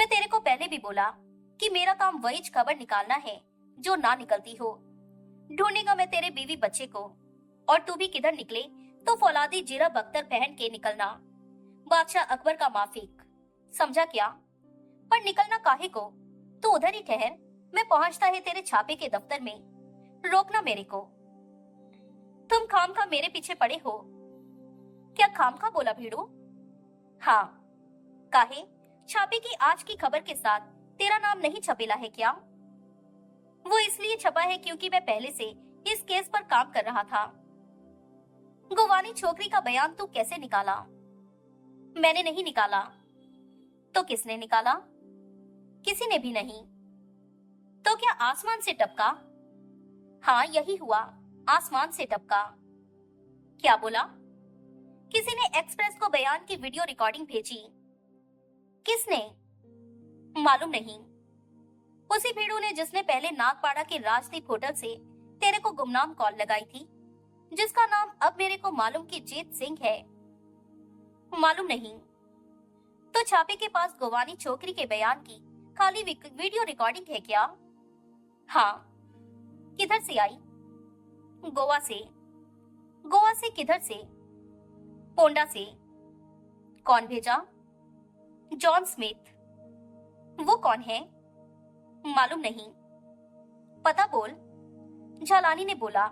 मैं तेरे को पहले भी बोला कि मेरा काम वही खबर निकालना है जो ना निकलती हो। ढूंढेगा मैं तेरे बीवी बच्चे को, और तू भी किधर निकले तो फौलादी जीरा बख्तर पहन के निकलना, बादशाह अकबर का माफिक, समझा क्या? पर निकलना काहे को? तू उधर ही ठहर, मैं पहुंचता है तेरे छापे के दफ्तर में। रोकना मेरे को। तुम खामखा मेरे पीछे पड़े हो। क्या खामखा बोला भीड़ू? हाँ। काहे? छापे की आज की खबर के साथ तेरा नाम नहीं छपेला है क्या? वो इसलिए छपा है क्योंकि मैं पहले से इस केस पर काम कर रहा था। गोवानी छोकरी का बयान तू कैसे निकाला? मैंने नहीं निकाला। तो किसने निकाला? किसी ने भी नहीं। तो क्या आसमान से टपका? हाँ, यही हुआ, आसमान से टपका। क्या बोला? किसी ने एक्सप्रेस को बयान की वीडियो रिकॉर्डिंग भेजी। किसने? मालूम नहीं। उसी भीड़ू ने जिसने पहले नागपाड़ा के राजदीप होटल से तेरे को गुमनाम कॉल लगाई थी, जिसका नाम अब मेरे को मालूम कि जीत सिंह है। मालूम नहीं। तो छापे के पास गोवानी छोकरी के बयान की खाली वीडियो रिकॉर्डिंग है क्या? हाँ। किधर से आई? गोवा से। गोवा से किधर से? पोंडा से। कौन भेजा? John Smith. वो कौन है? मालूम नहीं। पता बोल। झालानी ने बोला।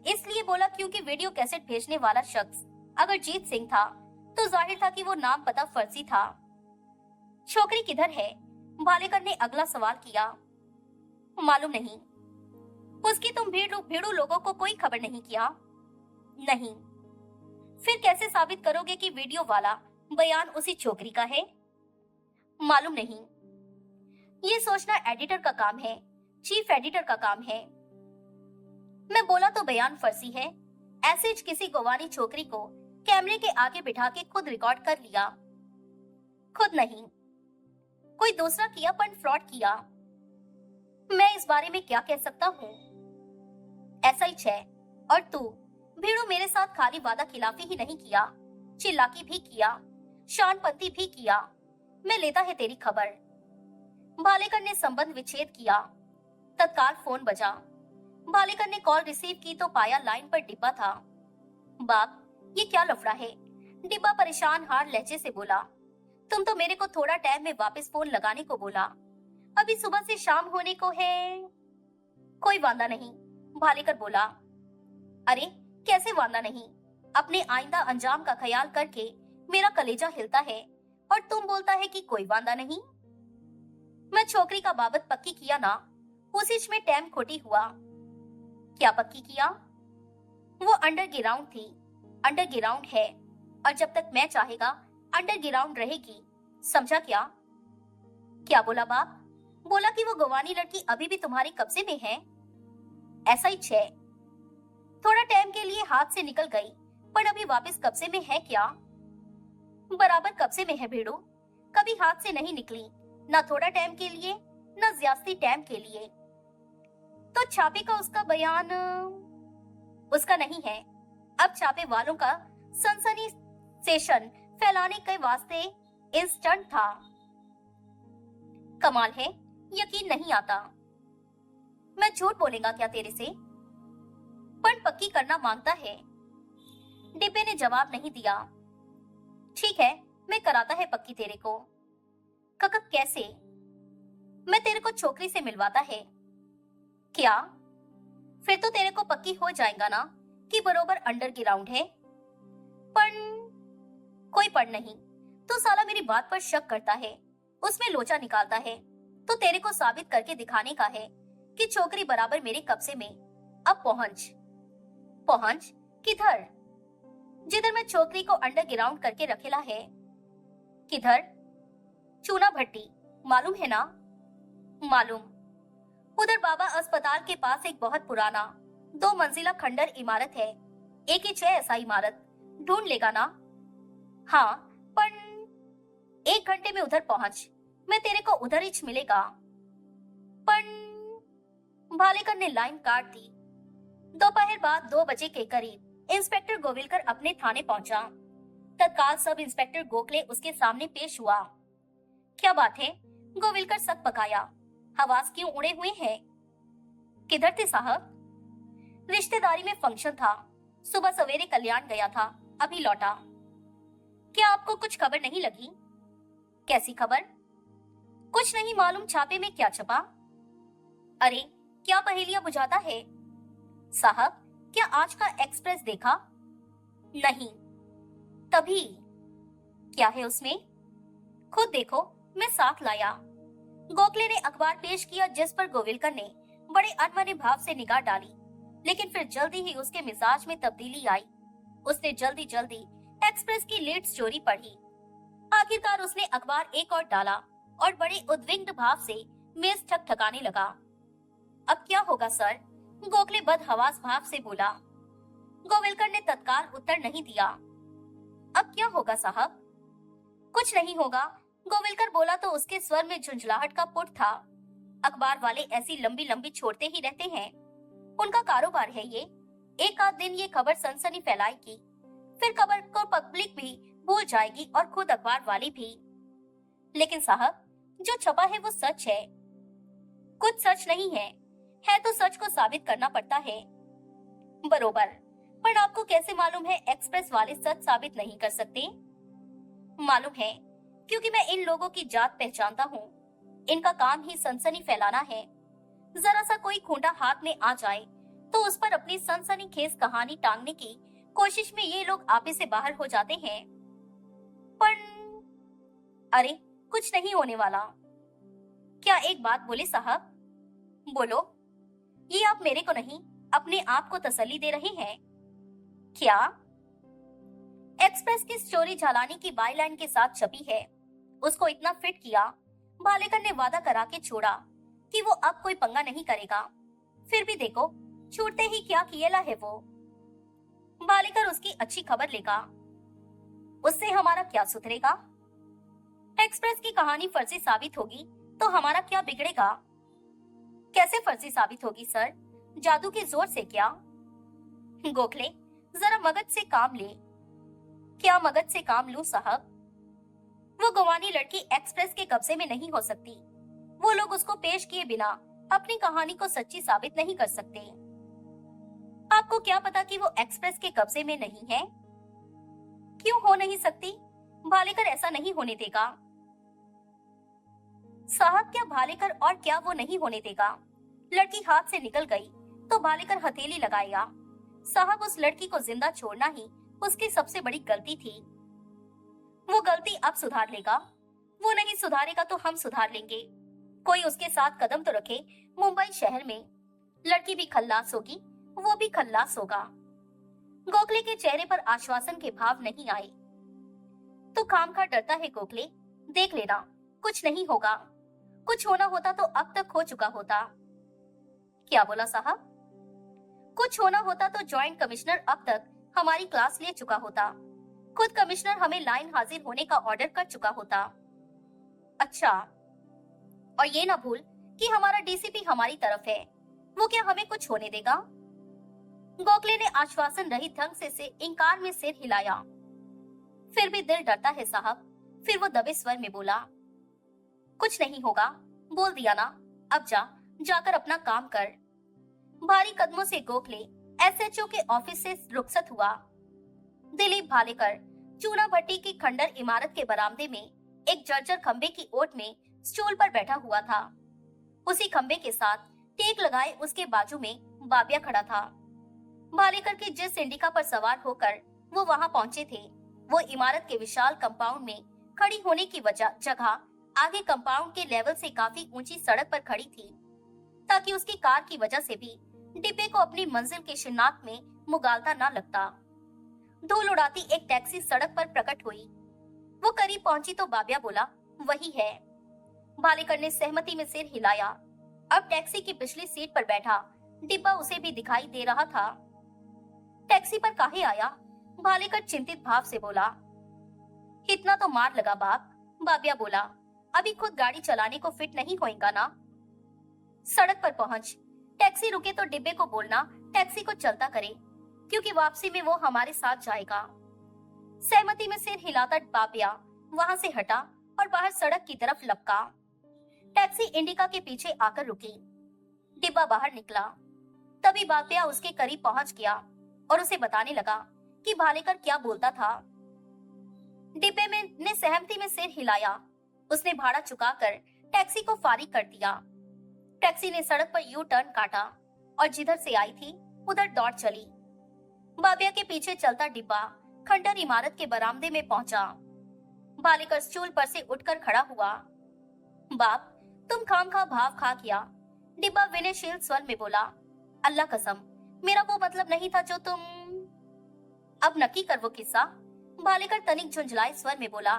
इसलिए बोला क्योंकि वीडियो कैसेट भेजने वाला शख्स अगर जीत सिंह था तो जाहिर था कि वो नाम पता फर्जी था। छोकरी किधर है? भालेकर ने अगला सवाल किया। मालूम नहीं। उसकी तुम भीड़ू लोगों को कोई खबर नहीं किया? नहीं। फिर कैसे साबित करोगे कि वीडियो वाला बयान उसी छोकरी का है? मालूम नहीं। ये सोचना एडिटर का काम है, चीफ एडिटर का काम है। मैं बोला तो बयान फर्जी है, ऐसे किसी गोवानी छोकरी को कैमरे के आगे बिठा के खुद रिकॉर्ड कर लिया। खुद नहीं, कोई दूसरा किया, पर फ्रॉड किया। मैं इस बारे में क्या कह सकता हूँ? ऐसा ही है। और तू भीड़ू मेरे साथ खाली वादा खिलाफी ही नहीं किया, चिल्लाकी भी किया, शानपंती भी किया। मैं लेता है तेरी खबर। भालेकर ने संबंध विच्छेद किया। तत्काल फोन बजा। भालेकर ने कॉल रिसीव की तो पाया लाइन पर डिब्बा था। बाप, ये क्या लफड़ा है? डिब्बा परेशान हार लहजे से बोला। तुम तो मेरे को थोड़ा टाइम में वापस फोन लगाने को बोला, अभी सुबह से शाम होने को है। कोई वांदा नहीं, भालेकर बोला। अरे कैसे वांदा नहीं? अपने आइंदा अंजाम का ख्याल करके मेरा कलेजा हिलता है और तुम बोलता है कि कोई वांदा नहीं। मैं छोकरी का बाबत पक्की किया ना, उसी में टाइम खोटी हुआ। क्या पक्की किया? वो अंडरग्राउंड थी, अंडरग्राउंड है, और जब तक मैं चाहेगा अंडरग्राउंड रहेगी, समझा क्या? क्या बोला बाप? बोला कि वो गोवानी लड़की अभी भी तुम्हारे कब्जे में है। ऐसा ही है। थोड़ा टाइम के लिए हाथ से निकल गई, पर अभी वापस कब्जे में है क्या? बराबर कब्जे में है भेड़ो, कभी हाथ से नहीं निकली, ना थोड़ा टाइम के लिए, ना ज्यादा टाइम के लिए। तो छापे का उसका बयान उसका नहीं है। अब छापे वालों का सनसनी सेशन फैलाने के वास्ते इंस्टेंट था। कमाल है, यकीन नहीं आता। मैं झूठ बोलेगा क्या तेरे से? पर पक्की करना मांगता है। डिब्बे ने जवाब नहीं दिया। ठीक है, मैं कराता है पक्की तेरे को। ककक कैसे? मैं तेरे को छोकरी से मिलवाता है। क्या? फिर तो तेरे को पक्की हो जाएगा ना कि बरोबर अंडरग्राउंड है। पर कोई पढ़ नहीं, तो साला मेरी बात पर शक करता है, उसमें लोचा निकालता है, तो तेरे को साबित करके दिखाने का है कि छोकरी बराबर मेरे कब्जे में। अब पहुंच। पहुंच किधर? जिधर मैं छोकरी को अंडरग्राउंड करके रखेला है। किधर? चूना भट्टी, मालूम है ना? मालूम। उधर बाबा अस्पताल के पास एक बहुत पुराना 2 मंजिला खंडर इमारत है। एक ही 6 ऐसा इमारत ढूंढ लेगा ना? हाँ, पर 1 घंटे में उधर पहुंच, मैं तेरे को उधर ही मिलेगा। पर भालेकर ने लाइन काट दी। दोपहर बाद 2 बजे के करीब इंस्पेक्टर गोविलकर अपने थाने पहुंचा। तत्काल सब इंस्पेक्टर गोखले उसके सामने पेश हुआ। क्या बात है, गोविलकर सक पकाया। हवास क्यों उड़े हुए हैं? किधर थे साहब? रिश्तेदारी में फंक्शन था, सुबह सवेरे कल्याण गया था, अभी लौटा। क्या आपको कुछ खबर नहीं लगी? कैसी खबर? कुछ नहीं मालूम छापे में क्या छपा? अरे क्या पहेलियां बुझाता है साहब? क्या आज का एक्सप्रेस देखा? नहीं। तभी क्या है उसमें? खुद देखो, मैं साथ लाया। गोखले ने अखबार पेश किया, जिस पर गोविलकर ने बड़े अनमने भाव से निगाह डाली, लेकिन फिर जल्दी ही उसके मिजाज में तब्दीली आई। उसने जल्दी जल्दी एक्सप्रेस की लीड स्टोरी पढ़ी। आखिरकार उसने अखबार एक और डाला और बड़े उद्विग्न भाव से मेज ठकठकाने लगा। अब क्या होगा सर? गोखले बदहवास भाव से बोला। गोविलकर ने तत्काल उत्तर नहीं दिया। अब क्या होगा साहब? कुछ नहीं होगा, गोविलकर बोला तो उसके स्वर में झुंझलाहट का पुट था। अखबार वाले ऐसी लंबी लंबी छोड़ते ही रहते हैं, उनका कारोबार है ये। एक आध दिन ये खबर सनसनी फैलाएगी, फिर खबर को पब्लिक भी भूल जाएगी और खुद अखबार वाले भी। लेकिन साहब, जो छपा है वो सच है। कुछ सच नहीं है तो सच को साबित करना पड़ता है। बरोबर, पर आपको कैसे मालूम है एक्सप्रेस वाले सच साबित नहीं कर सकते? मालूम है, क्योंकि मैं इन लोगों की जात पहचानता हूँ। इनका काम ही सनसनी फैलाना है। जरा सा कोई खूंटा हाथ में आ जाए तो उस पर अपनी सनसनीखेज कहानी टांगने की कोशिश में ये लोग आपे से बाहर हो जाते हैं। पर अरे, कुछ नहीं होने वाला। क्या एक बात बोले साहब? बोलो। ये आप मेरे को नहीं, अपने आप को तसल्ली दे रहे हैं क्या? एक्सप्रेस की स्टोरी झालानी की बाईलाइन के साथ छपी है। उसको इतना फिट किया, भालेकर ने वादा करा के छोड़ा कि वो अब कोई पंगा नहीं करेगा। फिर भी देखो, छूटते ही क्या किएला है वो। भालेकर उसकी अच्छी खबर लेगा, उससे हमारा क्या सुधरेगा? एक्सप्रेस की कहानी फर्जी साबित होगी तो हमारा क्या बिगड़ेगा? कैसे फर्जी साबित होगी सर? जादू के जोर से क्या? गोखले, जरा मगज से काम ले। क्या मगज से काम लूं साहब? वो गुवानी लड़की एक्सप्रेस के कब्जे में नहीं हो सकती। वो लोग उसको पेश किए बिना अपनी कहानी को सच्ची साबित नहीं कर सकते। आपको क्या पता कि वो एक्सप्रेस के कब्जे में नहीं है? क्यों हो नहीं सकती? भालेकर ऐसा नहीं होने देगा साहब। क्या भालेकर और क्या वो नहीं होने देगा? लड़की हाथ से निकल गई तो भालेकर हथेली लगाएगा। साहब, उस लड़की को जिंदा छोड़ना ही उसकी सबसे बड़ी गलती थी। वो गलती अब सुधार लेगा। वो नहीं सुधारेगा तो हम सुधार लेंगे। कोई उसके साथ कदम तो रखे। मुंबई शहर में लड़की भी खल्लास होगी, वो भी खल्लास होगा। गोखले के चेहरे पर आश्वासन के भाव नहीं आए। तो खामखा डरता है गोखले, देख लेना, कुछ नहीं होगा। कुछ होना होता तो अब तक हो चुका होता। क्या बोला साहब? कुछ होना होता तो जॉइंट कमिश्नर अब तक हमारी क्लास ले चुका होता। खुद कमिश्नर हमें लाइन हाजिर होने का ऑर्डर कर चुका होता। अच्छा, और ये ना भूल कि हमारा डीसीपी हमारी तरफ है। वो क्या हमें कुछ होने देगा? गोखले ने आश्वासन रहित ढंग से इंकार में सिर हिलाया। फिर भी दिल डरता है साहब। फिर वो दबे स्वर में बोला, कुछ नहीं होगा, बोल दिया ना, अब जाकर अपना काम कर। भारी कदमों से गोखले एसएचओ के ऑफिस से रुखसत हुआ। दिलीप भालेकर चूना भट्टी की खंडर इमारत के बरामदे में एक जर्जर खंबे की ओट में स्टूल पर बैठा हुआ था। उसी खंबे के साथ टेक लगाए उसके बाजू में बाबिया खड़ा था। भालेकर के जिस इंडिका पर सवार होकर वो वहां पहुंचे थे, वो इमारत के विशाल कंपाउंड में खड़ी होने की जगह आगे कंपाउंड के लेवल से काफी ऊंची सड़क पर खड़ी थी, ताकि उसकी कार की वजह से भी डिब्बे को अपनी मंजिल के शिनाख्त में मुगालता न लगता। धूल उड़ाती एक टैक्सी सड़क पर प्रकट हुई। वो करीब पहुंची तो बाबिया बोला, वही है। भालेकर ने सहमति में सिर हिलाया। अब टैक्सी की पिछली सीट पर बैठा डिब्बा उसे भी दिखाई दे रहा था। टैक्सी पर काहे आया? भालेकर चिंतित भाव से बोला। इतना तो मार लगा बाप। बाबिया बोला, अभी खुद गाड़ी चलाने को फिट नहीं होएगा ना। सड़क पर पहुंच, टैक्सी रुके तो डिब्बे को बोलना टैक्सी को चलता करे, क्योंकि वापसी में वो हमारे साथ जाएगा। सहमति में सिर हिलाता बाबिया वहां से हटा और बाहर सड़क की तरफ लपका। टैक्सी इंडिका के पीछे आकर रुकी। डिब्बा बाहर निकला। तभी बापिया उसके करीब पहुंच गया और उसे बताने लगा कि भालेकर क्या बोलता था। डिब्बे में ने सहमति में सिर हिलाया। उसने भाड़ा चुकाकर टैक्सी को फारिग कर दिया। टैक्सी ने सड़क पर यू टर्न काटा और जिधर से आई थी उधर दौड़ चली। बाबिया के पीछे चलता डिब्बा खंडर इमारत के बरामदे में पहुंचा। भालेकर स्टूल पर से उठकर खड़ा हुआ। बाप, तुम खामखा भाव खा किया। डिब्बा विनयशील स्वर में बोला। अल्लाह कसम, मेरा वो मतलब नहीं था जो तुम। अब नक्की कर वो किस्सा। भालेकर तनिक झुंझलाए स्वर में बोला।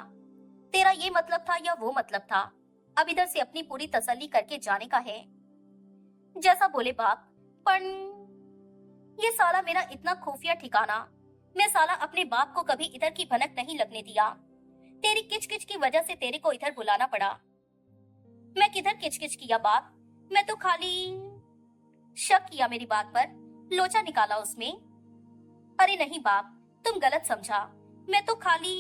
तेरा ये मतलब था या वो मतलब था? अब इधर से अपनी पूरी तसल्ली करके जाने का है। जैसा बोले बाप, पर ये साला मेरा इतना खुफिया ठिकाना, मैं साला अपने बाप को कभी इधर की भनक नहीं लगने दिया। तेरी किचकिच की वजह से तेरे को इधर बुलाना पड़ा। मैं किधर किचकिच किया बाप? मैं तो खाली शक किया मेरी बात पर, लोचा निकाला उसमें। अरे नहीं बाप, तुम गलत समझा। मैं तो खाली।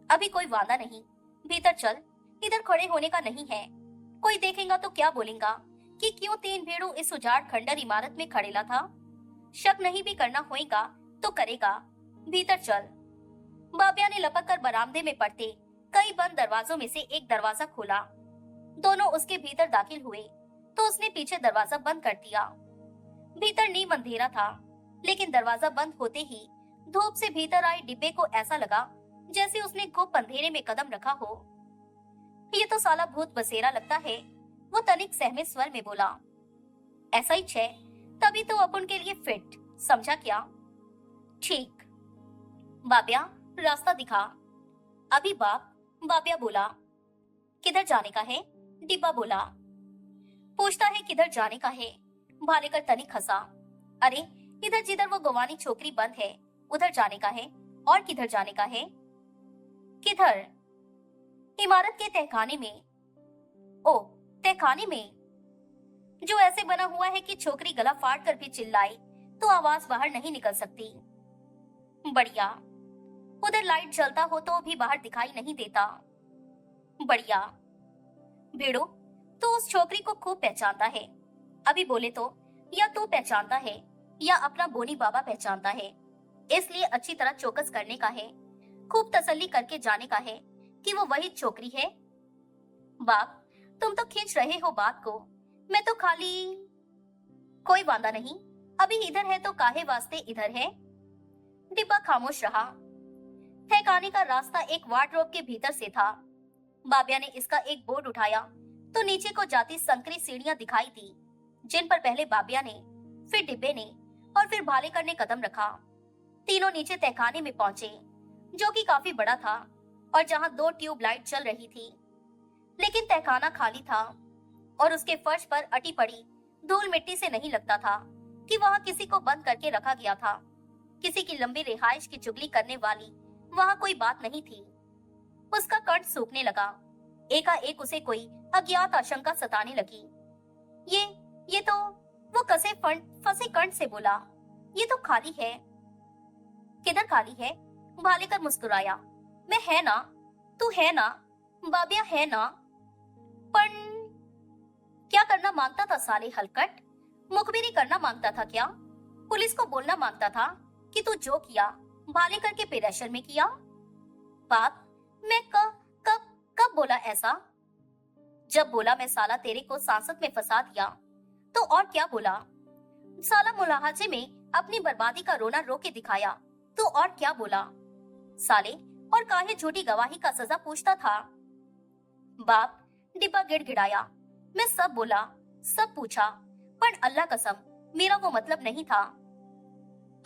अभी कोई वादा नहीं, भीतर चल। इधर खड़े होने का नहीं है। कोई देखेगा तो क्या बोलेगा कि क्यों 3 भेड़ू इस उजाड़ खंडर इमारत में खड़ेला था। शक नहीं भी करना होएगा तो करेगा। भीतर चल। बाबिया ने लपक कर बरामदे में पड़ते कई बंद दरवाजों में से एक दरवाजा खोला। दोनों उसके भीतर दाखिल हुए तो उसने पीछे दरवाजा बंद कर दिया। भीतर नीम अंधेरा था, लेकिन दरवाजा बंद होते ही धूप से भीतर आए डिब्बे को ऐसा लगा जैसे उसने गुप्त अंधेरे में कदम रखा हो। ये तो साला भूत बसेरा लगता है, वो तनिक सहमे स्वर में बोला। ऐसा ही छे, तभी तो अपन के लिए फिट, समझा क्या? ठीक। बाबिया, रास्ता दिखा। अभी बाप, बाबिया बोला। किधर जाने का है? डिब्बा बोला। पूछता है किधर जाने का है? भालेकर तनिक हंसा। अरे इधर जिधर वो गवानी छोकरी बंद है उधर जाने का है। और किधर जाने का है? किधर? इमारत के तहखाने में। ओ, तहखाने में जो ऐसे बना हुआ है कि छोकरी गला फाड़ कर भी चिल्लाए तो आवाज बाहर नहीं निकल सकती। बढ़िया। उधर लाइट जलता हो तो भी बाहर दिखाई नहीं देता। बढ़िया। भेड़ो, तो उस छोकरी को खूब पहचानता है। अभी बोले तो या तू पहचानता है या अपना बोनी बाबा पहचानता है, इसलिए अच्छी तरह चौकस करने का है, खूब तसल्ली करके जाने का है कि वो वही छोकरी है। बाप, तुम तो खींच रहे हो बात को, मैं तो खाली। कोई वादा नहीं, अभी इधर है तो काहे वास्ते इधर है? डिब्बा खामोश रहा। ठिकाने का रास्ता एक वार्डरोब के भीतर से था। बाबिया ने इसका एक बोर्ड उठाया तो नीचे को जाती संकरी सीढ़ियां दिखाई दी, जिन पर पहले बाबिया ने, फिर डिब्बे ने और फिर भालेकर ने कदम रखा। तीनों नीचे तहखाने में पहुंचे, जो कि काफी बड़ा था और जहां 2 ट्यूबलाइट चल रही थी। लेकिन तहखाना खाली था और उसके फर्श पर अटी पड़ी धूल मिट्टी से नहीं लगता था कि वहां किसी को बंद करके रखा गया था। किसी की लंबी रिहाइश की चुगली करने वाली वहां कोई बात नहीं थी। उसका कंठ सूखने लगा। एकाएक उसे कोई अज्ञात आशंका सताने लगी। ये तो वो फंसे कंठ से बोला। ये तो खाली है। किधर खाली है? भालेकर मुस्कुराया। मैं है ना, तू है ना, बाबिया है ना। पर क्या करना मांगता था साले हलकट? मुखबिरी करना मांगता था क्या? पुलिस को बोलना मांगता था कि तू जो किया भालेकर के प्रेशर में किया? बाप, मैं कब बोला ऐसा? जब बोला मैं साला तेरे को सांसद में फंसा दिया तो और क्या बोला? साला मुलाहाजे में अपनी बर्बादी का रोना रो के दिखाया तो और क्या बोला? साले और काहे झूठी गवाही का सजा पूछता था? बाप, डिब्बा गिड़गिड़ाया। मैं सब बोला, सब पूछा, पर अल्लाह कसम मेरा वो मतलब नहीं था।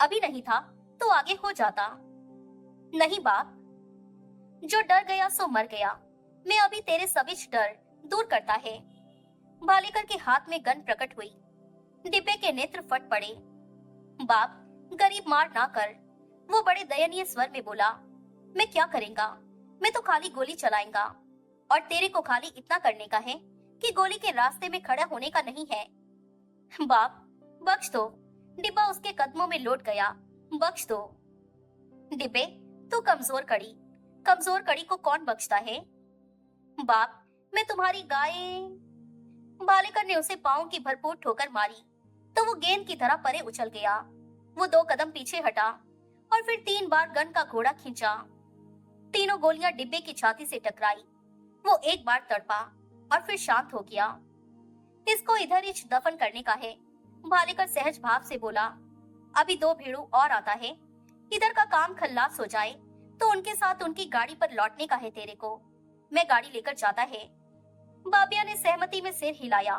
अभी नहीं था तो आगे हो जाता। नहीं बाप, जो डर गया सो मर गया। मैं अभी तेरे सभी डर दूर करता है। भालेकर के हाथ में गन प्रकट हुई। डिब्बे के नेत्र फट पड़े। बाप, गरीब मार ना कर, वो बड़े दयनीय स्वर में बोला। मैं क्या करेगा? मैं तो खाली गोली चलाएगा और तेरे को खाली इतना करने का है कि गोली के रास्ते में खड़ा होने का नहीं है। बाप, बख्श दो। डिब्बा उसके कदमों में लौट गया। बख्श दो। डिब्बे, तू कमजोर कड़ी को कौन बख्शता है? बाप, मैं तुम्हारी गाय। भालेकर ने उसे पांव की भरपूर ठोकर मारी तो वो गेंद की तरह परे उछल गया। वो 2 कदम पीछे हटा और फिर 3 बार गन का घोड़ा खींचा। तीनों गोलियां डिब्बे की छाती से टकराई। वो एक बार तड़पा और फिर शांत हो गया। इसको इधर ही दफन करने का है, भालेकर सहज भाव से बोला। अभी 2 भेड़ू और आता है, इधर का काम खल्लास हो जाए तो उनके साथ उनकी गाड़ी पर लौटने का है तेरे को। मैं गाड़ी लेकर जाता है। बाबिया ने सहमति में सिर हिलाया।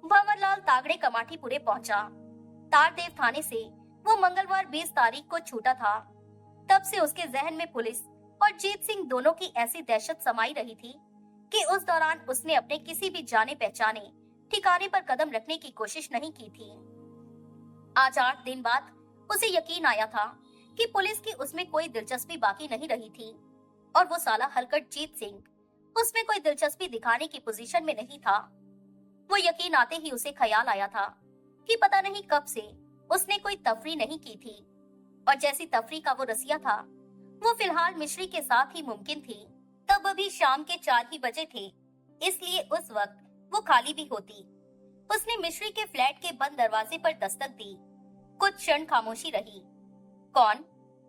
भंवरलाल तागड़े कमाठीपुरे पहुंचा। तारदेव थाने से वो मंगलवार 20 तारीख को छूटा था। तब से उसके जहन में पुलिस और जीत सिंह दोनों की ऐसी दहशत समाई रही थी कि उस दौरान उसने अपने किसी भी जाने पहचाने ठिकाने पर कदम रखने की कोशिश नहीं की थी। आज 8 दिन बाद उसे यकीन आया था कि पुलिस की उसमें कोई दिलचस्पी बाकी नहीं रही थी और वो साला हलकट जीत सिंह उसमें कोई दिलचस्पी दिखाने की पोजीशन में नहीं था। वो यकीन आते ही उसे ख्याल आया था कि पता नहीं कब से उसने कोई तफरी नहीं की थी और जैसी तफरी का वो रसिया था वो फिलहाल मिश्री के साथ ही मुमकिन थी। तब अभी शाम के 4 ही बजे थे, इसलिए उस वक्त वो खाली भी होती। उसने मिश्री के फ्लैट के बंद दरवाजे पर दस्तक दी। कुछ क्षण खामोशी रही। कौन?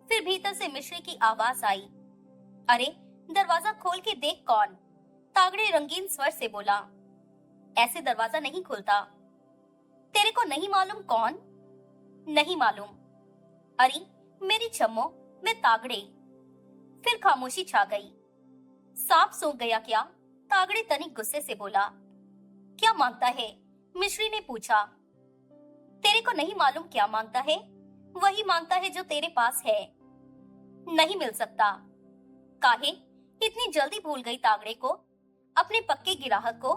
फिर भीतर से मिश्री की आवाज आई। अरे दरवाजा खोल के देख कौन। तागड़े रंगीन स्वर से बोला। ऐसे दरवाजा नहीं खुलता। तेरे को नहीं मालूम कौन? नहीं मालूम। अरे मेरी छम्मो, मैं तागड़े। फिर खामोशी छा गई। सांप सूंघ गया क्या? तागड़े तनिक गुस्से से बोला। क्या मांगता है? मिश्री ने पूछा। तेरे को नहीं मालूम क्या मांगता है? वही मांगता है जो तेरे पास है। नहीं मिल सकता। काहे? इतनी जल्दी भूल गई तागड़े को, अपने पक्के गिराहक को?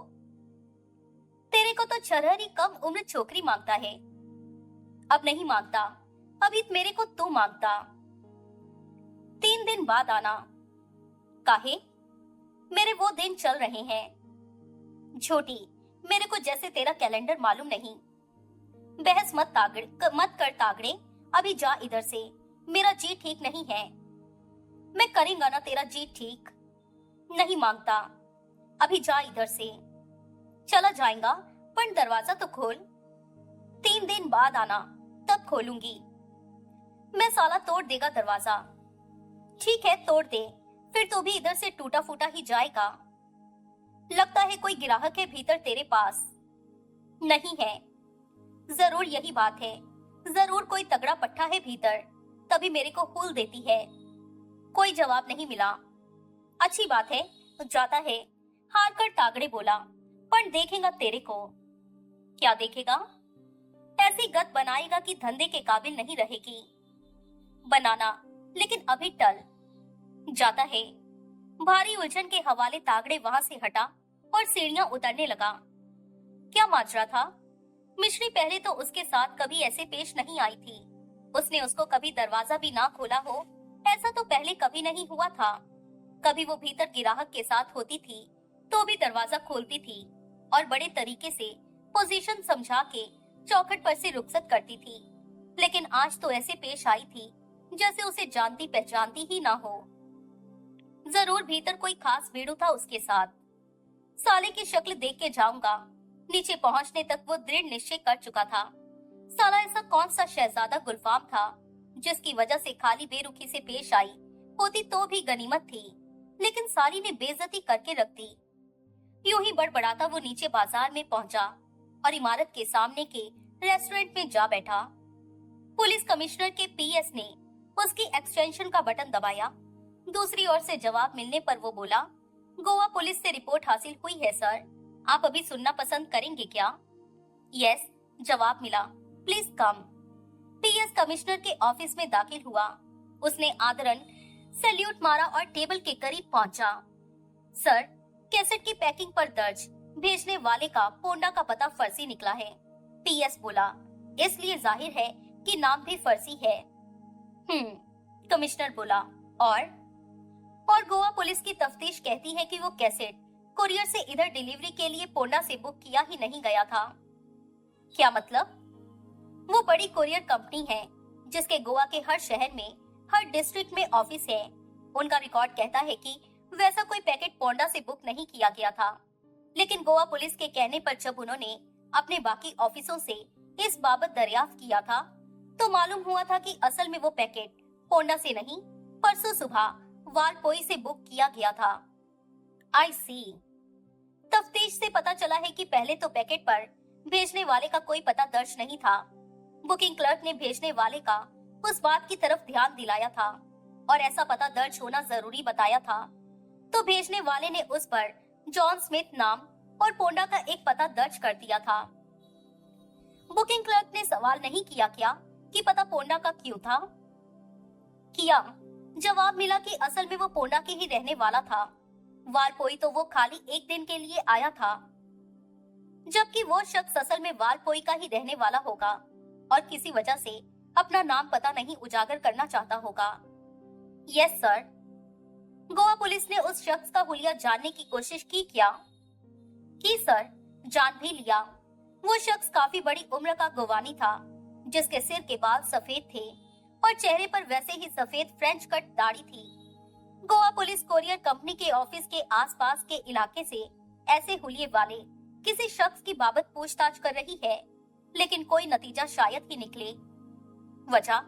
तेरे को तो छरहरी कम उम्र छोकरी मांगता है। अब नहीं मांगता, अभी मेरे को तू मांगता। 3 दिन बाद आना। काहे? मेरे वो दिन चल रहे हैं। झूठी, मेरे को जैसे तेरा कैलेंडर मालूम नहीं। बहस मत कर तागड़े, अभी जा इधर से, मेरा जी ठीक नहीं है। मैं करेंगा ना तेरा जी ठीक। नहीं मांगता, अभी जा इधर से। चला जाएगा पर दरवाजा तो खोल। 3 दिन बाद आना, तब खोलूंगी। मैं साला तोड़ देगा दरवाजा। ठीक है तोड़ दे, फिर तो भी इधर से टूटा फूटा ही जाएगा। लगता है कोई ग्राहक है भीतर तेरे पास। नहीं है। जरूर यही बात है, जरूर कोई तगड़ा पट्टा है भीतर, तभी मेरे को हुल देती है। कोई जवाब नहीं मिला। अच्छी बात है, जाता है, हार कर तागड़े बोला। पर देखेगा तेरे को। क्या देखेगा? ऐसी गत बनाएगा कि धंधे के काबिल नहीं रहेगी। बनाना, लेकिन अभी टल। जाता है। भारी उलझन के हवाले तागड़े वहां से हटा और सीढ़ियां उतरने लगा। क्या माजरा था? मिश्री पहले तो उसके साथ कभी ऐसे पेश नहीं आई थी। उसने उसको कभी दरवाजा भी ना खोला हो, ऐसा तो पहले कभी नहीं हुआ था। कभी वो भीतर ग्राहक के साथ होती थी तो भी दरवाजा खोलती थी और बड़े तरीके से पोजीशन समझा के चौखट पर से रुखसत करती थी। लेकिन आज तो ऐसे पेश आई थी जैसे उसे जानती पहचानती ही ना हो। जरूर भीतर कोई खास भेड़ू था उसके साथ। साले की शक्ल देख के जाऊंगा। नीचे पहुंचने तक वो दृढ़ निश्चय कर चुका था। साला ऐसा कौन सा शहजादा गुलफाम था जिसकी वजह से खाली बेरुखी से पेश आई होती तो भी गनीमत थी, लेकिन साली ने बेइज्जती करके रख दी। यूं ही बड़बड़ाता वो नीचे बाजार में पहुंचा और इमारत के सामने के रेस्टोरेंट में जा बैठा। पुलिस कमिश्नर के पीएस ने उसकी एक्सटेंशन का बटन दबाया। दूसरी ओर से जवाब मिलने पर वो बोला, गोवा पुलिस से रिपोर्ट हासिल हुई है सर, आप अभी सुनना पसंद करेंगे क्या? यस, जवाब मिला। Please come. पीएस कमिश्नर के ऑफिस में दाखिल हुआ। उसने आदरन सैल्यूट मारा और टेबल के करीब पहुंचा। सर, कैसेट की पैकिंग पर दर्ज भेजने वाले का पोंडा का पता फर्जी निकला है। पीएस बोला, इसलिए जाहिर है कि नाम भी फर्जी है। कमिश्नर बोला, और गोवा पुलिस की तफ्तीश कहती है कि वो कैसेट कुरियर से इधर डिलीवरी के लिए पोंडा से बुक किया ही नहीं गया था। क्या मतलब? वो बड़ी कुरियर कंपनी है जिसके गोवा के हर शहर में, हर डिस्ट्रिक्ट में ऑफिस है। उनका रिकॉर्ड कहता है कि वैसा कोई पैकेट पोंडा से बुक नहीं किया गया था। लेकिन गोवा पुलिस के कहने पर जब उन्होंने अपने बाकी ऑफिसों से इस बाबत दरियाफ्त किया था, तो मालूम हुआ था कि असल में वो पैकेट पोंडा से नहीं, परसों सुबह वालपोई से बुक किया गया था। आई सी। तफ्तीश से पता चला है कि पहले तो पैकेट पर भेजने वाले का कोई पता दर्ज नहीं था। बुकिंग क्लर्क ने भेजने वाले का उस बात की तरफ ध्यान दिलाया था और ऐसा पता दर्ज होना जरूरी बताया था, तो भेजने वाले ने उस पर जॉन स्मिथ नाम और पोंडा का एक पता दर्ज कर दिया था। बुकिंग क्लर्क ने सवाल नहीं किया क्या कि पता पोंडा का क्यों था? किया। जवाब मिला कि असल में वो पोंडा के ही रहने वाला था। वालपोई तो वो खाली एक दिन के लिए आया था, जबकि वो शख्स असल में वालपोई का ही रहने वाला होगा और किसी वजह से अपना नाम पता नहीं उजागर करना चाहता होगा। Yes sir. गोवा पुलिस ने उस शख्स का हुलिया जानने की कोशिश की क्या? की सर, जान भी लिया। वो शख्स काफी बड़ी उम्र का गोवानी था, जिसके सिर के बाल सफेद थे और चेहरे पर वैसे ही सफेद फ्रेंच कट दाढ़ी थी। गोवा पुलिस कोरियर कंपनी के ऑफिस के आसपास के इलाके से ऐसे हुलिये वाले किसी शख्स की बाबत पूछताछ कर रही है, लेकिन कोई नतीजा शायद ही निकले। वजह?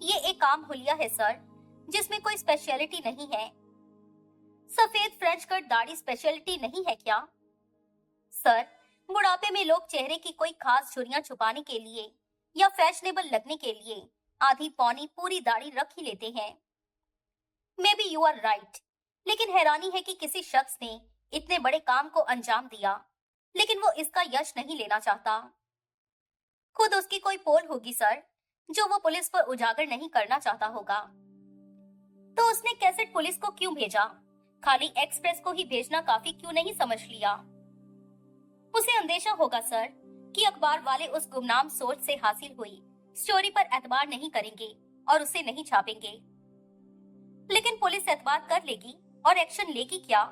ये एक आम हुलिया है सर, जिसमें कोई स्पेशलिटी नहीं है। सफेद फ्रेंच कट दाढ़ी स्पेशलिटी नहीं है क्या? सर, बुढ़ापे में लोग चेहरे की कोई खास झुर्रियां छुपाने के लिए या फैशनेबल लगने के लिए आधी पौनी पूरी दाढ़ी रख ही लेते हैं। Maybe you are right, लेकिन हैरानी है कि किसी शख्स ने इतने बड़े काम को अंजाम दिया, लेकिन वो इसका यश नहीं लेना चाहता। खुद उसकी कोई पोल होगी सर, जो वो पुलिस पर उजागर नहीं करना चाहता होगा। तो उसने कैसेट पुलिस को क्यों भेजा? खाली एक्सप्रेस को ही भेजना काफी क्यों नहीं समझ लिया? उसे अंदेशा होगा सर कि अखबार वाले उस गुमनाम सोर्स से हासिल हुई स्टोरी पर एतबार नहीं करेंगे और उसे नहीं छापेंगे। लेकिन पुलिस एतबार कर लेगी और एक्शन लेगी क्या?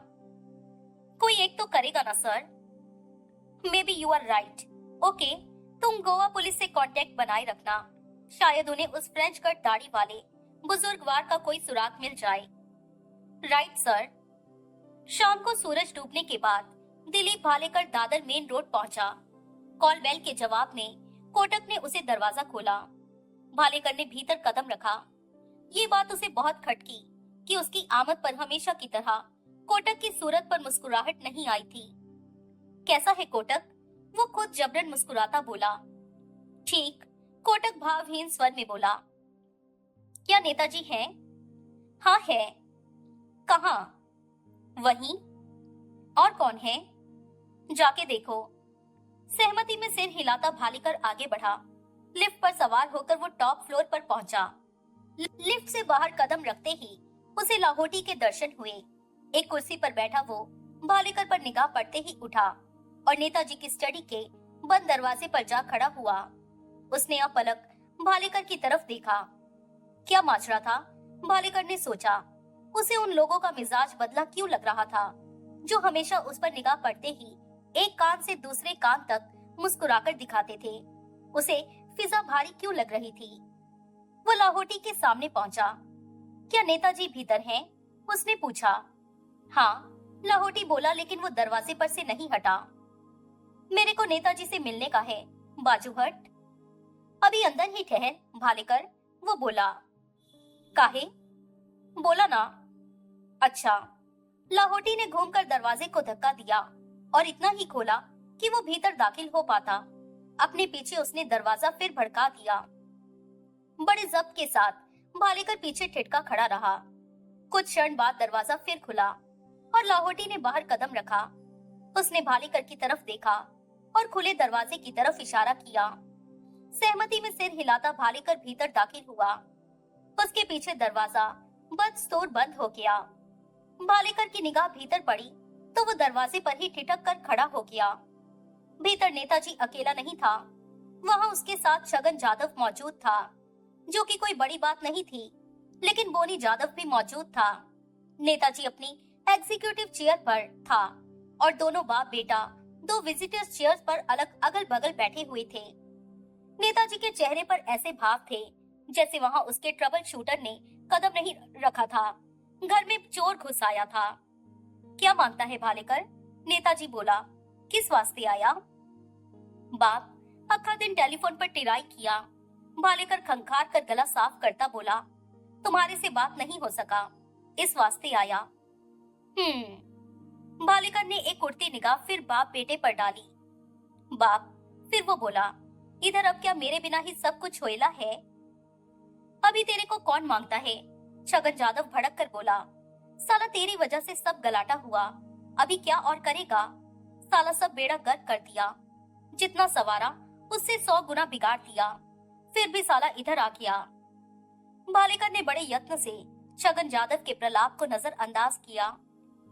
कोई एक तो करेगा ना sir. Maybe you are right. Okay, तुम गोवा पुलिस से कांटेक्ट बनाए रखना, शायद उन्हें उस फ्रेंच कट दाढ़ी वाले बुजुर्गवार का कोई सुराग मिल जाए। Right sir. शाम को सूरज डूबने के बाद दिलीप भालेकर दादर मेन रोड पहुंचा। कॉल बेल के जवाब में कोटक ने उसे दरवाजा खोला। भालेकर ने भीतर कदम रखा। ये बात उसे बहुत खटकी कि उसकी आमद पर हमेशा की तरह कोटक की सूरत पर मुस्कुराहट नहीं आई थी। कैसा है कोटक? वो खुद जबरन मुस्कुराता बोला। ठीक, कोटक भावहीन स्वर में बोला। क्या नेताजी हैं? हाँ है। कहाँ? वहीं। और कौन है? जाके देखो। सहमति में सिर हिलाता भालेकर आगे बढ़ा। लिफ्ट पर सवार होकर वो टॉप फ्लोर पर पहुंचा। लिफ्ट से बाहर कदम रखते ही उसे लाहौटी के दर्शन हुए। एक कुर्सी पर बैठा वो भालेकर पर निगाह पड़ते ही उठा और नेताजी की स्टडी के बंद दरवाजे पर जा खड़ा हुआ। उसने अपलक भालेकर की तरफ देखा। क्या माजरा था? भालेकर ने सोचा। उसे उन लोगों का मिजाज बदला क्यों लग रहा था, जो हमेशा उस पर निगाह पड़ते ही एक कान से दूसरे कान तक मुस्कुराकर दिखाते थे। उसे फिजा भारी क्यों लग रही थी? वो लाहौटी के सामने पहुंचा। क्या नेताजी भीतर हैं? उसने पूछा। हाँ, लाहौटी बोला, लेकिन वो दरवाजे पर से नहीं हटा। मेरे को नेताजी से मिलने का है, बाजू हट। अभी अंदर ही ठहर भालेकर, वो बोला। काहे? बोला ना। अच्छा। लाहौटी ने घूमकर दरवाजे को धक्का दिया और इतना ही खोला कि वो भीतर दाखिल हो पाता। अपने पीछे उसने दरवाजा फिर भड़का दिया। बड़े जब्त के साथ भालेकर पीछे ठिठका खड़ा रहा। कुछ क्षण बाद दरवाजा फिर खुला और लाहौटी ने बाहर कदम रखा। उसने भालेकर की तरफ देखा और खुले दरवाजे की तरफ इशारा किया। सहमति में सिर हिलाता भालेकर भीतर दाखिल हुआ। उसके पीछे दरवाजा बदस्तूर बंद हो गया। भालेकर की निगाह भीतर पड़ी तो वो दरवाजे पर ही ठिठक कर खड़ा हो गया। भीतर नेताजी अकेला नहीं था, वहां उसके साथ छगन जादव मौजूद था, जो कि कोई बड़ी बात नहीं थी, लेकिन बोनी जादव भी मौजूद था। नेताजी अपनी एग्जीक्यूटिव चेयर पर था और दोनों बाप बेटा दो विजिटर्स चेयर्स पर अलग अगल बगल बैठे हुए थे। नेताजी के चेहरे पर ऐसे भाव थे जैसे वहां उसके ट्रबल शूटर ने कदम नहीं रखा था, घर में चोर घुस आया था। क्या मांगता है भालेकर? नेताजी बोला। किस वास्ते आया? बाप, आखा दिन टेलीफोन पर टिराई किया। भालेकर खंखार कर गला साफ करता बोला, तुम्हारे से बात नहीं हो सका, इस वास्ते आया। भालेकर ने एक उड़ती निगाह फिर बाप बेटे पर डाली। बाप, फिर वो बोला, इधर अब क्या मेरे बिना ही सब कुछ होएला है? अभी तेरे को कौन मांगता है? छगन यादव भड़क कर बोला, साला तेरी वजह से सब गलाटा हुआ, अभी क्या और करेगा? साला सब बेड़ा गर्क कर दिया, जितना सवारा उससे 100 गुना बिगाड़ दिया, फिर भी साला इधर आ गया। भालेकर ने बड़े यत्न से छगन यादव के प्रलाप को नजरअंदाज किया।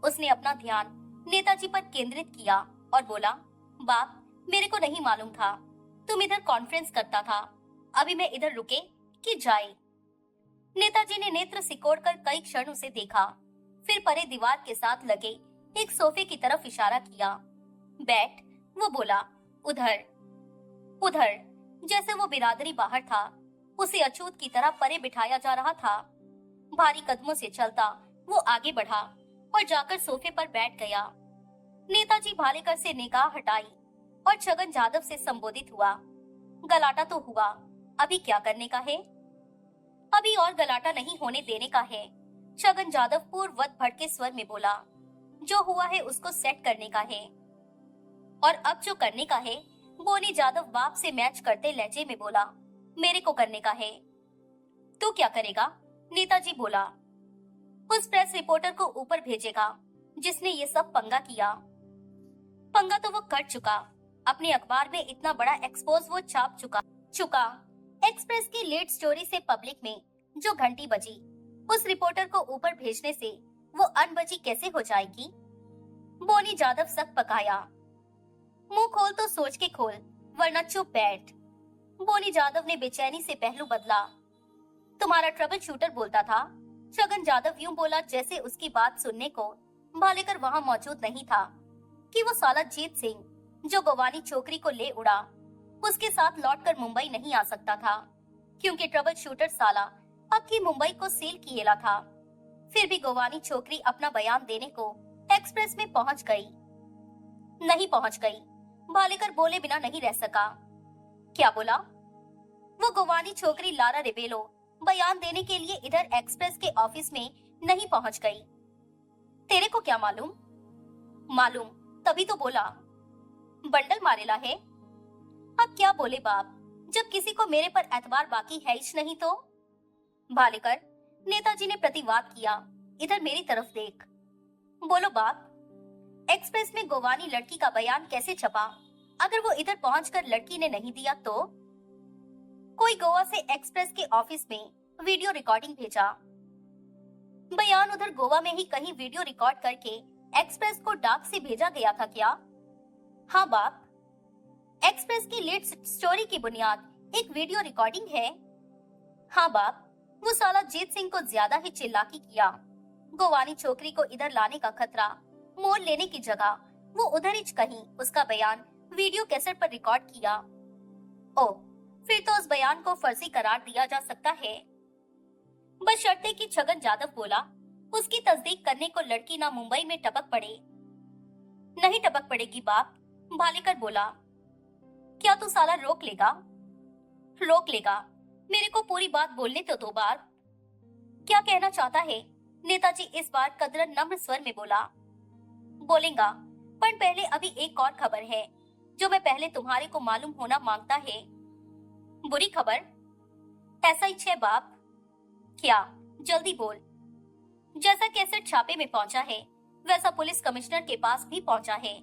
उसने अपना ध्यान नेताजी पर केंद्रित किया और बोला, बाप, मेरे को नहीं मालूम था तुम इधर कॉन्फ्रेंस करता था, अभी मैं इधर रुके कि जाए? नेताजी ने नेत्र सिकोड़कर कई क्षण उसे देखा, फिर परे दीवार के साथ लगे एक सोफे की तरफ इशारा किया। बैठ, वो बोला। उधर उधर जैसे वो बिरादरी बाहर था, उसे अछूत की तरह परे बिठाया जा रहा था। भारी कदमों से चलता वो आगे बढ़ा और जाकर सोफे पर बैठ गया। नेताजी भालेकर से निगाह हटाई और छगन यादव से संबोधित हुआ। गलाटा तो हुआ, अभी क्या करने का है? अभी और गलाटा नहीं होने देने का है। छगन यादव पूर्ववत भड़के स्वर में बोला, जो हुआ है उसको सेट करने का है, और अब जो करने का है, बोनी यादव बाप से मैच करते लहजे में बोला, मेरे को करने का है। तू क्या करेगा? नेताजी बोला, उस प्रेस रिपोर्टर को ऊपर भेजेगा जिसने ये सब पंगा किया। पंगा तो वो कर चुका, अपने अखबार में इतना बड़ा एक्सपोज वो छाप चुका। एक्सप्रेस की लीड स्टोरी से पब्लिक में जो घंटी बजी, उस रिपोर्टर को ऊपर भेजने से वो अनबजी कैसे हो जाएगी? बोनी यादव सक पकाया। मुंह खोल तो सोच के खोल, वरना चुप बैठ। बोनी यादव ने बेचैनी से पहलू बदला। तुम्हारा ट्रबल शूटर बोलता था। छगन यादव यूं बोला जैसे उसकी बात सुनने को भालेकर वहां मौजूद नहीं था, कि वो साला जीत सिंह जो गोवानी छोकरी को ले उड़ा, उसके साथ लौटकर मुंबई नहीं आ सकता था, क्योंकि ट्रबल शूटर साला अब की मुंबई को सील किएला था। फिर भी गोवानी छोकरी अपना बयान देने को एक्सप्रेस में पहुंच गई। नहीं पहुंच गई, भालेकर बोले बिना नहीं रह सका। क्या बोला? वो गोवानी छोकरी लारा रिबेलो बयान देने के लिए इधर एक्सप्रेस के ऑफिस में नहीं पहुंच गई। तेरे को क्या मालूम? मालूम तभी तो बोला। बंडल मारेला है। अब क्या बोले बाप, जब किसी को मेरे पर एतबार बाकी है ही नहीं तो? भालेकर, नेताजी ने प्रतिवाद किया, इधर मेरी तरफ देख। बोलो बाप, एक्सप्रेस में गोवानी लड़की का बयान कैसे छपा? अगर वो इधर पहुंचकर लड़की ने नहीं दिया तो? कोई गोवा से एक्सप्रेस के ऑफिस में वीडियो रिकॉर्डिंग भेजा। बयान उधर गोवा में ही कहीं वीडियो रिकॉर्ड करके एक्सप्रेस को डाक से भेजा गया था क्या? हाँ बाप, एक्सप्रेस की लीड स्टोरी की बुनियाद एक वीडियो रिकॉर्डिंग है। हाँ बाप, वो साला जीत सिंह को ज्यादा ही चिल्लाकी किया। गोवानी छोकरी को इधर लाने का खतरा मोल लेने की जगह वो उधर ही कहीं उसका बयान वीडियो कैसेट पर रिकॉर्ड किया। ओ, फिर तो उस बयान को फर्जी करार दिया जा सकता है, बशर्ते कि छगन यादव बोला उसकी तस्दीक करने को लड़की ना मुंबई में टपक पड़े। नहीं टपक पड़ेगी बाप, भालेकर बोला। क्या तू साला रोक लेगा? रोक लेगा, मेरे को पूरी बात बोलने तो 2 बार। क्या कहना चाहता है? नेताजी इस बार कदरन नम्र स्वर में बोला। बोलेगा, पर पहले अभी एक और खबर है जो मैं पहले तुम्हारे को मालूम होना मांगता है। बुरी खबर? ऐसा ही है बाप। क्या? जल्दी बोल। जैसा कैसेट छापे में पहुंचा है, वैसा पुलिस कमिश्नर के पास भी पहुंचा है।